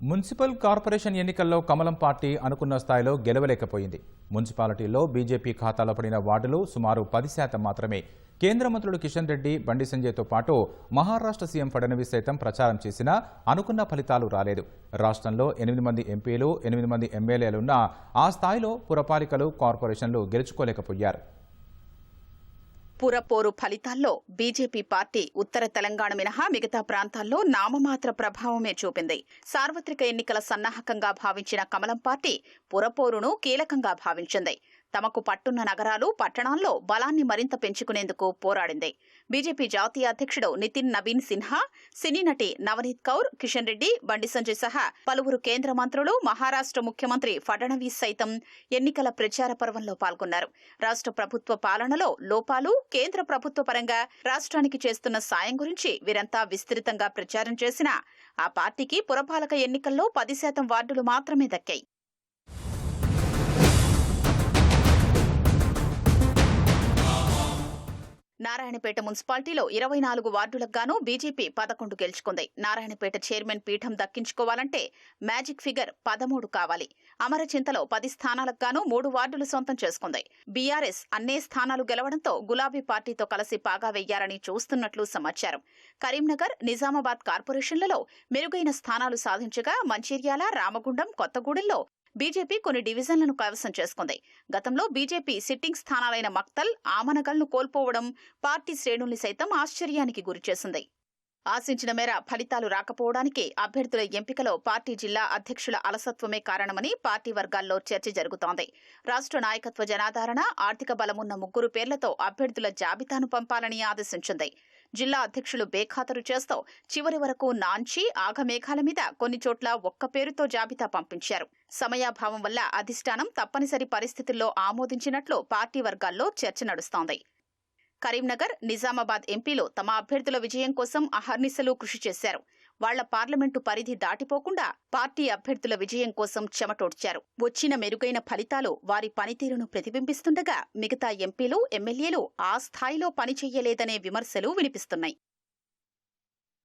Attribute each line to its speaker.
Speaker 1: Municipal corporation ఎన్నికల్లో కమలం party అనుకున్న స్థాయిలో గెలవలేకపోయింది. మున్సిపాలిటీల్లో బీజేపీ ఖాతాలో పడిన వార్డులు సుమారు 10% మాత్రమే. కేంద్ర మంత్రులు కిషన్ రెడ్డి, బండి సంజయ్తో పాటు మహారాష్ట్ర సీఎం ఫడ్నవీస్ సైతం ప్రచారం చేసినా అనుకున్న ఫలితాలు రాలేదు. రాష్ట్రంలో 8 మంది ఎంపీలు, 8 మంది ఎమ్మెల్యేలున్నా ఆ స్థాయిలో పురపాలికలు, కార్పొరేషన్లు గెలుచుకోలేకపోయారు.
Speaker 2: పురపోరు ఫలితాల్లో బీజేపీ పార్టీ ఉత్తర తెలంగాణ మినహా మిగతా ప్రాంతాల్లో నామమాత్ర ప్రభావమే చూపింది. సార్వత్రిక ఎన్నికల సన్నాహకంగా భావించిన కమలం పార్టీ పురపోరును కీలకంగా భావించింది. తమకు పట్టున్న నగరాలు, పట్టణాల్లో బలాన్ని మరింత పెంచుకునేందుకు పోరాడింది. బీజేపీ జాతీయ అధ్యక్షుడు నితిన్ నవీన్ సిన్హా, సినీ నటి నవనీత్ కౌర్, కిషన్ రెడ్డి, బండి సంజయ్ సహా పలువురు కేంద్ర మంత్రులు, మహారాష్ట్ర ముఖ్యమంత్రి ఫడ్నవీస్ సైతం ఎన్నికల ప్రచార పర్వంలో పాల్గొన్నారు. రాష్ట్ర ప్రభుత్వ పాలనలో లోపాలు, కేంద్ర ప్రభుత్వ పరంగా రాష్ట్రానికి చేస్తున్న సాయం గురించి వీరంతా విస్తృతంగా ప్రచారం చేసినా ఆ పార్టీకి పురపాలక ఎన్నికల్లో 10% వార్డులు మాత్రమే దక్కాయి. నారాయణపేట మున్సిపాలిటీలో 24 వార్డులకు గాను బీజేపీ 11 గెలుచుకుంది. నారాయణపేట చైర్మన్ పీఠం దక్కించుకోవాలంటే మ్యాజిక్ ఫిగర్ 13 కావాలి. అమరచింతలో 10 స్థానాలకు గాను 3 వార్డులు సొంతం చేసుకుంది. బీఆర్ఎస్ అన్నే స్థానాలు గెలవడంతో గులాబీ పార్టీతో కలిసి పాగా వెయ్యాలని చూస్తున్నట్లు సమాచారం. కరీంనగర్, నిజామాబాద్ కార్పొరేషన్లలో మెరుగైన స్థానాలు సాధించగా మంచిర్యాల, రామగుండం, కొత్తగూడెంలో బీజేపీ కొన్ని డివిజన్లను కైవసం చేసుకుంది. గతంలో బీజేపీ సిట్టింగ్ స్థానాలైన మక్తల్, ఆమనగల్ను కోల్పోవడం పార్టీ శ్రేణుల్ని సైతం ఆశ్చర్యానికి గురిచేసింది. ఆశించిన మేర ఫలితాలు రాకపోవడానికి అభ్యర్థుల ఎంపికలో పార్టీ జిల్లా అధ్యక్షుల అలసత్వమే కారణమని పార్టీ వర్గాల్లో చర్చ జరుగుతోంది. రాష్ట్ర నాయకత్వ జనాదరణ, ఆర్థిక బలమున్న 3 పేర్లతో అభ్యర్థుల జాబితాను పంపాలని ఆదేశించింది. జిల్లా అధ్యక్షులు బేఖాతరు చేస్తూ చివరి వరకు నాంచి ఆగమేఘాల మీద కొన్ని చోట్ల ఒక్క పేరుతో జాబితా పంపించారు. సమయాభావం వల్ల అధిష్టానం తప్పనిసరి పరిస్థితుల్లో ఆమోదించినట్లు పార్టీ వర్గాల్లో చర్చ నడుస్తోంది. కరీంనగర్, నిజామాబాద్ ఎంపీలు తమ అభ్యర్థుల విజయం కోసం అహర్నిశలు కృషి చేశారు. వాళ్ల పార్లమెంటు పరిధి దాటిపోకుండా పార్టీ అభ్యర్థుల విజయం కోసం చెమటోడ్చారు. వచ్చిన మెరుగైన ఫలితాలు వారి పనితీరును ప్రతిబింబిస్తుండగా మిగతా ఎంపీలు, ఎమ్మెల్యేలు ఆ స్థాయిలో పనిచెయ్యలేదనే విమర్శలు వినిపిస్తున్నాయి.